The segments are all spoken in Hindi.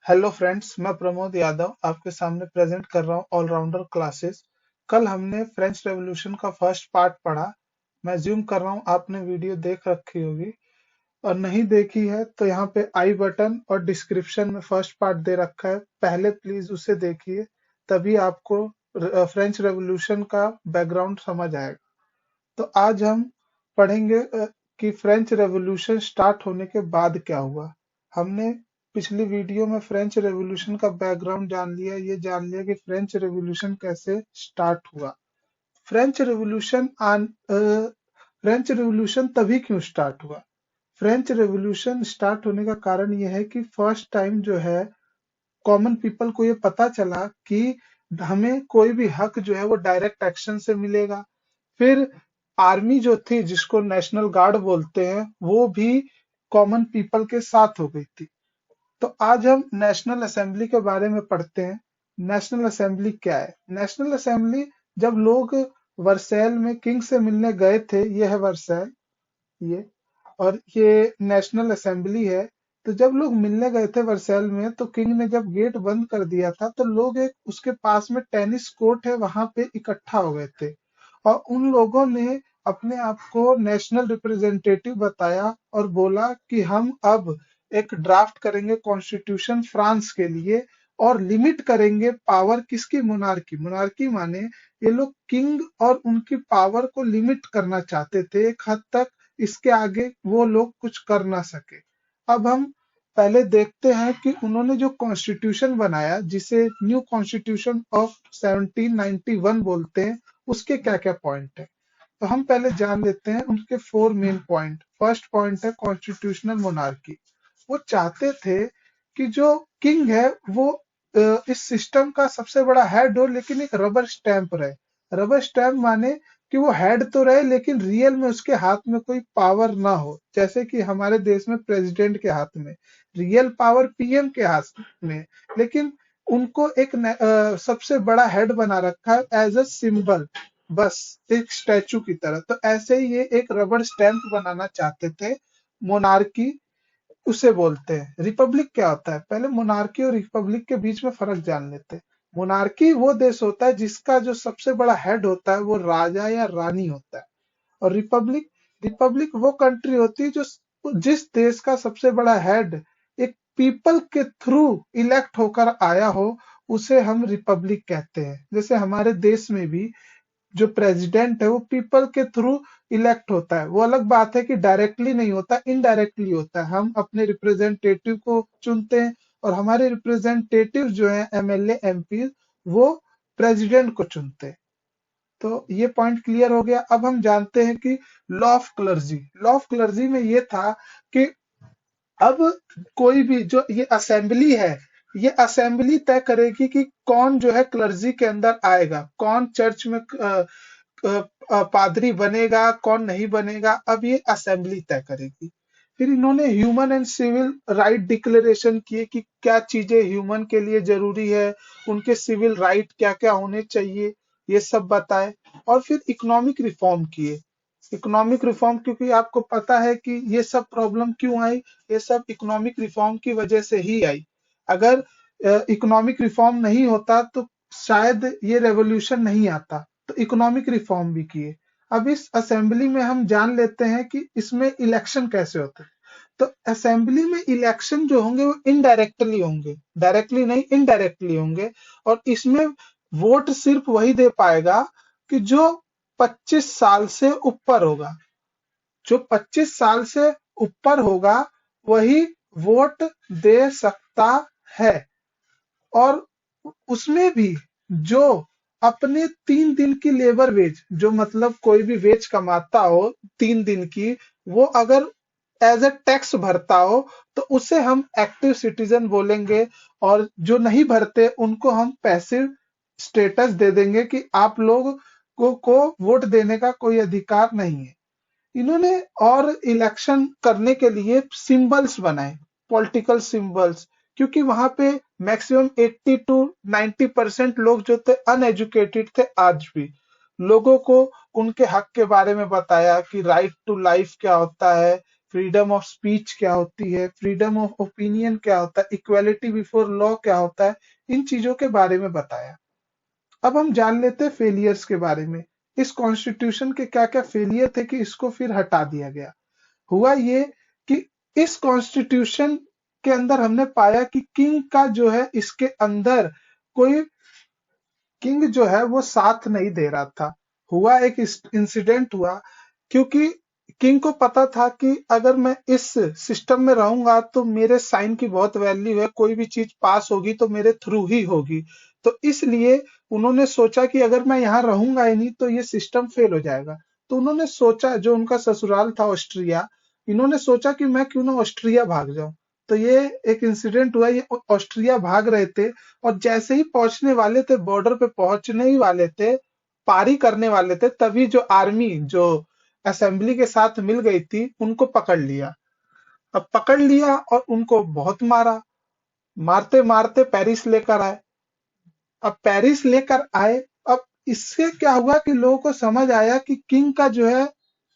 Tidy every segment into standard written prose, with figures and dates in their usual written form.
हेलो फ्रेंड्स, मैं प्रमोद यादव आपके सामने प्रेजेंट कर रहा हूँ ऑलराउंडर क्लासेस। कल हमने फ्रेंच रेवोल्यूशन का फर्स्ट पार्ट पढ़ा। मैं ज्यूम कर रहा हूँ आपने वीडियो देख रखी होगी, और नहीं देखी है तो यहाँ पे आई बटन और डिस्क्रिप्शन में फर्स्ट पार्ट दे रखा है, पहले प्लीज उसे देखिए, तभी आपको फ्रेंच रेवोल्यूशन का बैकग्राउंड समझ आएगा। तो आज हम पढ़ेंगे कि फ्रेंच रेवोल्यूशन स्टार्ट होने के बाद क्या हुआ। हमने पिछली वीडियो में फ्रेंच रेवोल्यूशन का बैकग्राउंड जान लिया, ये जान लिया कि फ्रेंच रेवोल्यूशन कैसे स्टार्ट हुआ। फ्रेंच रेवोल्यूशन फ्रेंच रेवोल्यूशन तभी क्यों स्टार्ट हुआ? फ्रेंच रेवोल्यूशन स्टार्ट होने का कारण यह है कि फर्स्ट टाइम जो है कॉमन पीपल को ये पता चला कि हमें कोई भी हक जो है वो डायरेक्ट एक्शन से मिलेगा। फिर आर्मी जो थी, जिसको नेशनल गार्ड बोलते हैं, वो भी कॉमन पीपल के साथ हो गई थी। तो आज हम नेशनल असेंबली के बारे में पढ़ते हैं। नेशनल असेंबली क्या है? नेशनल असेंबली, जब लोग वर्सेल में किंग से मिलने गए थे, ये है वर्सेल, ये, और ये नेशनल असेंबली है। तो जब लोग मिलने गए थे वर्सेल में, तो किंग ने जब गेट बंद कर दिया था, तो लोग एक उसके पास में टेनिस कोर्ट है वहां पे इकट्ठा हो गए थे, और उन लोगों ने अपने आप को नेशनल रिप्रेजेंटेटिव बताया और बोला कि हम अब एक ड्राफ्ट करेंगे कॉन्स्टिट्यूशन फ्रांस के लिए, और लिमिट करेंगे पावर किसकी? मोनार्की। मोनार्की माने ये लोग किंग और उनकी पावर को लिमिट करना चाहते थे एक हद तक, इसके आगे वो लोग कुछ कर ना सके। अब हम पहले देखते हैं कि उन्होंने जो कॉन्स्टिट्यूशन बनाया, जिसे न्यू कॉन्स्टिट्यूशन ऑफ 1791 बोलते हैं, उसके क्या क्या पॉइंट है। तो हम पहले जान लेते हैं उनके four main point. First point है कॉन्स्टिट्यूशनल मोनार्की। वो चाहते थे कि जो किंग है वो इस सिस्टम का सबसे बड़ा हेड हो, लेकिन एक रबर स्टैंप रहे। रबर स्टैंप माने कि वो हेड तो रहे, लेकिन रियल में उसके हाथ में कोई पावर ना हो, जैसे कि हमारे देश में प्रेसिडेंट के हाथ में रियल पावर पीएम के हाथ में, लेकिन उनको एक सबसे बड़ा हेड बना रखा है एज अ सिंबल, बस एक स्टैचू की तरह। तो ऐसे ही ये एक रबर स्टैंप बनाना चाहते थे। मोनार्की उसे बोलते हैं। रिपब्लिक क्या होता है? पहले मोनार्की और रिपब्लिक के बीच में फर्क जान लेते हैं। मोनार्की वो देश होता है जिसका जो सबसे बड़ा हेड होता है वो राजा या रानी होता है, और रिपब्लिक, रिपब्लिक वो कंट्री होती है जो जिस देश का सबसे बड़ा हेड एक पीपल के थ्रू इलेक्ट होकर आया हो, उसे हम रिपब्लिक कहते हैं। जैसे हमारे देश में भी जो प्रेसिडेंट है वो पीपल के थ्रू इलेक्ट होता है। वो अलग बात है कि डायरेक्टली नहीं होता, इनडायरेक्टली होता है। हम अपने रिप्रेजेंटेटिव को चुनते हैं, और हमारे रिप्रेजेंटेटिव जो है एमएलए एमपी, वो प्रेसिडेंट को चुनते हैं। तो ये पॉइंट क्लियर हो गया। अब हम जानते हैं कि law of clergy, law of clergy में ये था कि अब कोई भी जो ये असेंबली है, ये असेंबली तय करेगी कि कौन जो है क्लर्जी के अंदर आएगा, कौन चर्च में पादरी बनेगा, कौन नहीं बनेगा। अब ये असेंबली तय करेगी। फिर इन्होंने human and civil right declaration किए कि क्या चीजें ह्यूमन के लिए जरूरी है, उनके सिविल राइट क्या क्या होने चाहिए, ये सब बताए। और फिर इकोनॉमिक रिफॉर्म किए। इकोनॉमिक रिफॉर्म, क्योंकि आपको पता है कि ये सब प्रॉब्लम क्यों आई, ये सब इकोनॉमिक रिफॉर्म की वजह से ही आई। अगर इकोनॉमिक रिफॉर्म नहीं होता तो शायद ये रेवोल्यूशन नहीं आता। तो इकोनॉमिक रिफॉर्म भी किए। अब इस असेंबली में हम जान लेते हैं कि इसमें इलेक्शन कैसे होते हैं। तो असेंबली में इलेक्शन जो होंगे वो इनडायरेक्टली होंगे, डायरेक्टली नहीं, इनडायरेक्टली होंगे। और इसमें वोट सिर्फ वही दे पाएगा कि जो 25 साल से ऊपर होगा। जो 25 साल से ऊपर होगा वही वोट दे सकता है। और उसमें भी जो अपने 3 दिन की लेबर वेज, जो मतलब कोई भी वेज कमाता हो 3 दिन की, वो अगर एज अ टैक्स भरता हो तो उसे हम एक्टिव सिटीजन बोलेंगे। और जो नहीं भरते उनको हम पैसिव स्टेटस दे देंगे कि आप लोग को वोट देने का कोई अधिकार नहीं है। इन्होंने और इलेक्शन करने के लिए सिंबल्स बनाए, पॉलिटिकल सिंबल्स, क्योंकि वहां पे मैक्सिमम 80 टू 90% लोग जो थे अनएजुकेटेड थे। आज भी लोगों को उनके हक के बारे में बताया कि राइट टू लाइफ क्या होता है, फ्रीडम ऑफ स्पीच क्या होती है, फ्रीडम ऑफ ओपिनियन क्या होता है, इक्वालिटी बिफोर लॉ क्या होता है, इन चीजों के बारे में बताया। अब हम जान लेते हैं फेलियर्स के बारे में। इस कॉन्स्टिट्यूशन के क्या क्या फेलियर थे कि इसको फिर हटा दिया गया। हुआ ये कि इस कॉन्स्टिट्यूशन के अंदर हमने पाया कि किंग का जो है इसके अंदर कोई किंग जो है वो साथ नहीं दे रहा था। हुआ एक इंसिडेंट हुआ, क्योंकि किंग को पता था कि अगर मैं इस सिस्टम में रहूंगा तो मेरे साइन की बहुत वैल्यू है, कोई भी चीज पास होगी तो मेरे थ्रू ही होगी। तो इसलिए उन्होंने सोचा कि अगर मैं यहाँ रहूंगा ही नहीं तो ये सिस्टम फेल हो जाएगा। तो उन्होंने सोचा, जो उनका ससुराल था ऑस्ट्रिया, इन्होंने सोचा कि मैं क्यों ना ऑस्ट्रिया भाग जाऊं। तो ये एक इंसिडेंट हुआ, ये ऑस्ट्रिया भाग रहे थे और जैसे ही पहुंचने वाले थे, बॉर्डर पे पहुंचने ही वाले थे, पारी करने वाले थे, तभी जो आर्मी जो असेंबली के साथ मिल गई थी उनको पकड़ लिया। अब पकड़ लिया और उनको बहुत मारा, मारते मारते पेरिस लेकर आए। अब पेरिस लेकर आए, अब इससे क्या हुआ कि लोगों को समझ आया कि किंग का जो है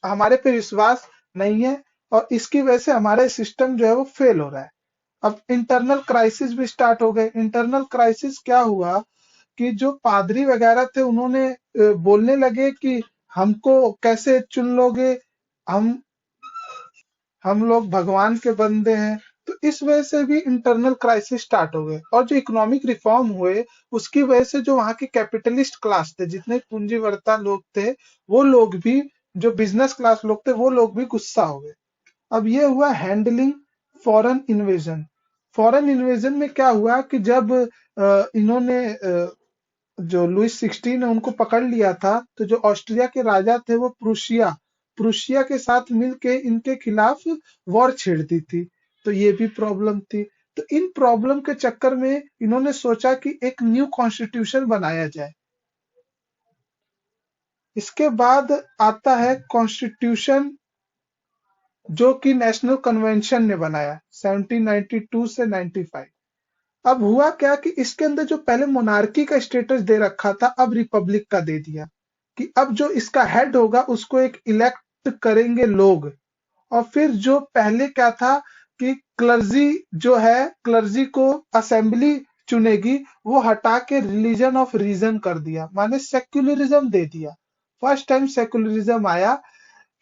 हमारे पे विश्वास नहीं है और इसकी वजह से हमारा सिस्टम जो है वो फेल हो रहा है। अब इंटरनल क्राइसिस भी स्टार्ट हो गए। इंटरनल क्राइसिस क्या हुआ कि जो पादरी वगैरह थे उन्होंने बोलने लगे कि हमको कैसे चुन लोगे, हम हम लोग भगवान के बंदे हैं। तो इस वजह से भी इंटरनल क्राइसिस स्टार्ट हो गए। और जो इकोनॉमिक रिफॉर्म हुए उसकी वजह से जो वहां के कैपिटलिस्ट क्लास थे, जितने पूंजीवर्ता लोग थे, वो लोग भी, जो बिजनेस क्लास लोग थे, वो लोग भी गुस्सा हो गए। अब ये हुआ handling foreign invasion. Foreign invasion में क्या हुआ कि जब इन्होंने जो लुइस 16 है उनको पकड़ लिया था, तो जो ऑस्ट्रिया के राजा थे वो प्रुशिया प्रुशिया के साथ मिलके इनके खिलाफ वॉर छेड़ दी थी। तो ये भी प्रॉब्लम थी। तो इन प्रॉब्लम के चक्कर में इन्होंने सोचा कि एक न्यू कॉन्स्टिट्यूशन बनाया जाए। इसके बाद आता है कॉन्स्टिट्यूशन जो कि नेशनल कन्वेंशन ने बनाया 1792 से 95। अब हुआ क्या कि इसके अंदर जो पहले मोनार्की का स्टेटस दे रखा था, अब रिपब्लिक का दे दिया। कि अब जो इसका हेड होगा उसको एक इलेक्ट करेंगे लोग। और फिर जो पहले क्या था कि क्लर्जी जो है, क्लर्जी को असेंबली चुनेगी, वो हटा के रिलीजन ऑफ रीजन कर दिया, माने सेक्युलरिज्म दे दिया। फर्स्ट टाइम सेक्युलरिज्म आया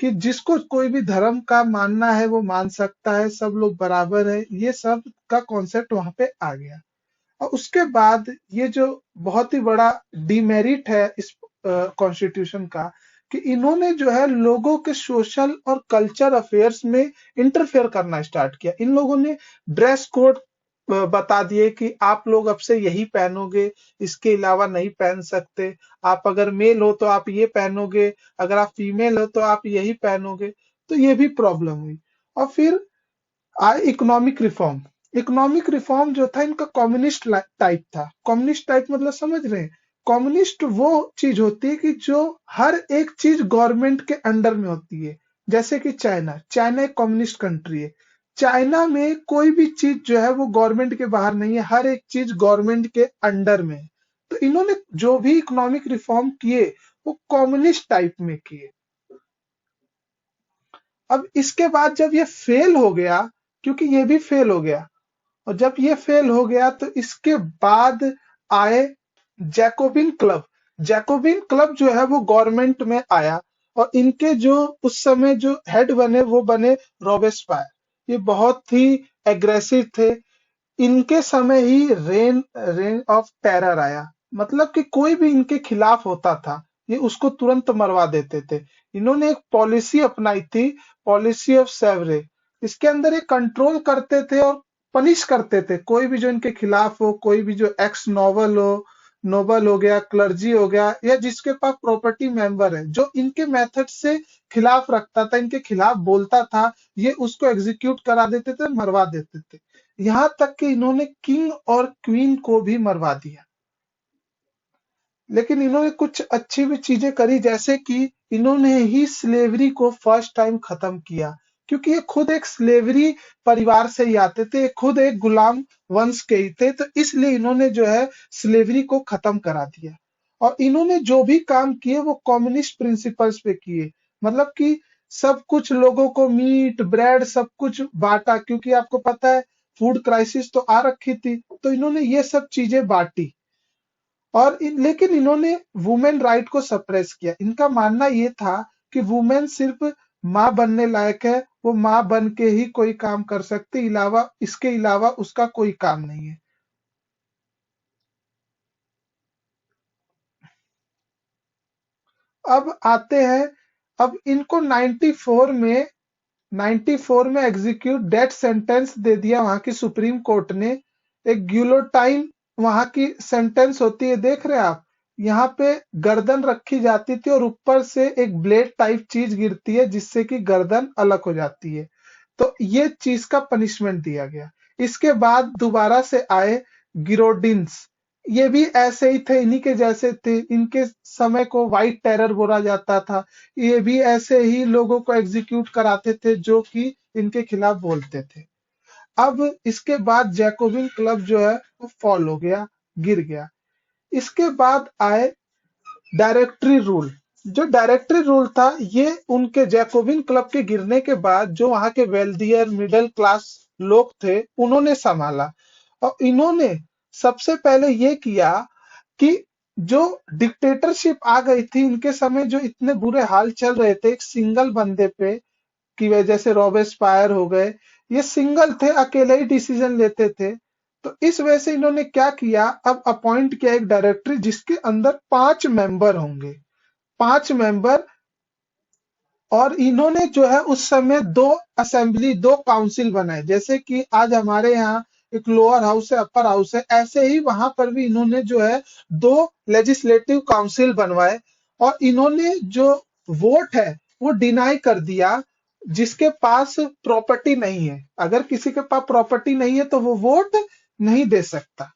कि जिसको कोई भी धर्म का मानना है वो मान सकता है, सब लोग बराबर है, ये सब का कॉन्सेप्ट वहां पे आ गया। और उसके बाद ये जो बहुत ही बड़ा डिमेरिट है इस कॉन्स्टिट्यूशन का, कि इन्होंने जो है लोगों के सोशल और कल्चर अफेयर्स में इंटरफेयर करना स्टार्ट किया। इन लोगों ने ड्रेस कोड बता दिए कि आप लोग अब से यही पहनोगे, इसके अलावा नहीं पहन सकते। आप अगर मेल हो तो आप ये पहनोगे, अगर आप फीमेल हो तो आप यही पहनोगे। तो ये भी प्रॉब्लम हुई। और फिर इकोनॉमिक रिफॉर्म। इकोनॉमिक रिफॉर्म जो था इनका कम्युनिस्ट टाइप था। कम्युनिस्ट टाइप मतलब समझ रहे हैं? कम्युनिस्ट वो चीज होती है कि जो हर एक चीज गवर्नमेंट के अंडर में होती है। जैसे कि चाइना, चाइना एक कम्युनिस्ट कंट्री है। चाइना में कोई भी चीज जो है वो गवर्नमेंट के बाहर नहीं है, हर एक चीज गवर्नमेंट के अंडर में है। तो इन्होंने जो भी इकोनॉमिक रिफॉर्म किए वो कम्युनिस्ट टाइप में किए। अब इसके बाद जब ये फेल हो गया, क्योंकि ये भी फेल हो गया, और जब ये फेल हो गया तो इसके बाद आए जैकोबिन क्लब। जैकोबिन क्लब जो है वो गवर्नमेंट में आया और इनके जो उस समय जो हेड बने वो बने रॉबेस्पायर। ये बहुत ही एग्रेसिव थे। इनके समय ही रेन रेन ऑफ टेरर आया। मतलब कि कोई भी इनके खिलाफ होता था ये उसको तुरंत मरवा देते थे। इन्होंने एक पॉलिसी अपनाई थी, पॉलिसी ऑफ सेवरे। इसके अंदर ये कंट्रोल करते थे और पनिश करते थे कोई भी जो इनके खिलाफ हो, कोई भी जो एक्स नोबल हो, नोबल हो गया, क्लर्जी हो गया, या जिसके पास प्रॉपर्टी मेंबर है, जो इनके मेथड से खिलाफ रखता था, इनके खिलाफ बोलता था, ये उसको एग्जीक्यूट करा देते थे, मरवा देते थे। यहाँ तक कि इन्होंने किंग और क्वीन को भी मरवा दिया। लेकिन इन्होंने कुछ अच्छी भी चीजें करी, जैसे कि इन्होंने ही स्लेवरी को फर्स्ट टाइम खत्म किया। क्योंकि ये खुद एक स्लेवरी परिवार से ही आते थे, ये खुद एक गुलाम वंश के ही थे, तो इसलिए इन्होंने जो है स्लेवरी को खत्म करा दिया। और इन्होंने जो भी काम किए वो कम्युनिस्ट प्रिंसिपल्स पे किए। मतलब कि सब कुछ लोगों को मीट ब्रेड सब कुछ बांटा, क्योंकि आपको पता है फूड क्राइसिस तो आ रखी थी, तो इन्होंने ये सब चीजें बांटी। और लेकिन इन्होंने वुमेन राइट को सप्रेस किया। इनका मानना ये था कि वुमेन सिर्फ माँ बनने लायक है, वो माँ बन के ही कोई काम कर सकती, इसके अलावा उसका कोई काम नहीं है। अब आते हैं, अब इनको 94 में एग्जीक्यूट डेथ सेंटेंस दे दिया वहां की सुप्रीम कोर्ट ने। एक ग्यूलोटाइन वहां की सेंटेंस होती है, देख रहे हैं आप, यहाँ पे गर्दन रखी जाती थी और ऊपर से एक ब्लेड टाइप चीज गिरती है जिससे कि गर्दन अलग हो जाती है। तो ये चीज का पनिशमेंट दिया गया। इसके बाद दोबारा से आए गिरोडिन्स। ये भी ऐसे ही थे, इन्हीं के जैसे थे। इनके समय को व्हाइट टेरर बोला जाता था। ये भी ऐसे ही लोगों को एग्जीक्यूट कराते थे जो कि इनके खिलाफ बोलते थे। अब इसके बाद जैकोबिन क्लब जो है वो फॉल हो गया, गिर गया। इसके बाद आए डायरेक्टरी रूल। जो डायरेक्टरी रूल था ये उनके जैकोबिन क्लब के गिरने के बाद जो वहां के वेल्दियर मिडिल क्लास लोग थे उन्होंने संभाला। और इन्होंने सबसे पहले ये किया कि जो डिक्टेटरशिप आ गई थी इनके समय, जो इतने बुरे हाल चल रहे थे एक सिंगल बंदे पे की वजह से, रॉबेस्पायर हो गए, ये सिंगल थे, अकेले ही डिसीजन लेते थे। तो इस वजह से इन्होंने क्या किया, अब अपॉइंट किया एक डायरेक्टरी जिसके अंदर 5 मेंबर होंगे, 5 मेंबर। और इन्होंने जो है उस समय दो काउंसिल बनाए, जैसे कि आज हमारे यहाँ एक लोअर हाउस है अपर हाउस है, ऐसे ही वहां पर भी इन्होंने जो है दो लेजिस्लेटिव काउंसिल बनवाए। और इन्होंने जो वोट है वो डिनाई कर दिया जिसके पास प्रॉपर्टी नहीं है। अगर किसी के पास प्रॉपर्टी नहीं है तो वो वोट नहीं दे सकता।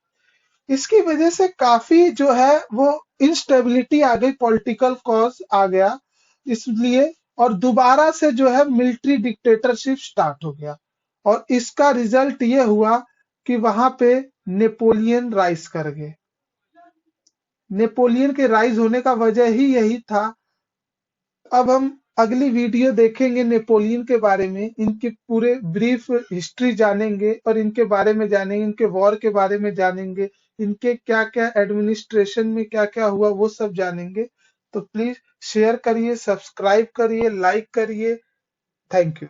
इसकी वजह से काफी जो है वो इंस्टेबिलिटी आ गई, पॉलिटिकल कॉज आ गया इसलिए। और दोबारा से जो है मिलिट्री डिक्टेटरशिप स्टार्ट हो गया। और इसका रिजल्ट ये हुआ कि वहां पे नेपोलियन राइज कर गए। नेपोलियन के राइज होने का वजह ही यही था। अब हम अगली वीडियो देखेंगे नेपोलियन के बारे में, इनके पूरे ब्रीफ हिस्ट्री जानेंगे और इनके बारे में जानेंगे, इनके वॉर के बारे में जानेंगे, इनके क्या क्या एडमिनिस्ट्रेशन में क्या क्या हुआ वो सब जानेंगे। तो प्लीज शेयर करिए, सब्सक्राइब करिए, लाइक करिए। Thank you.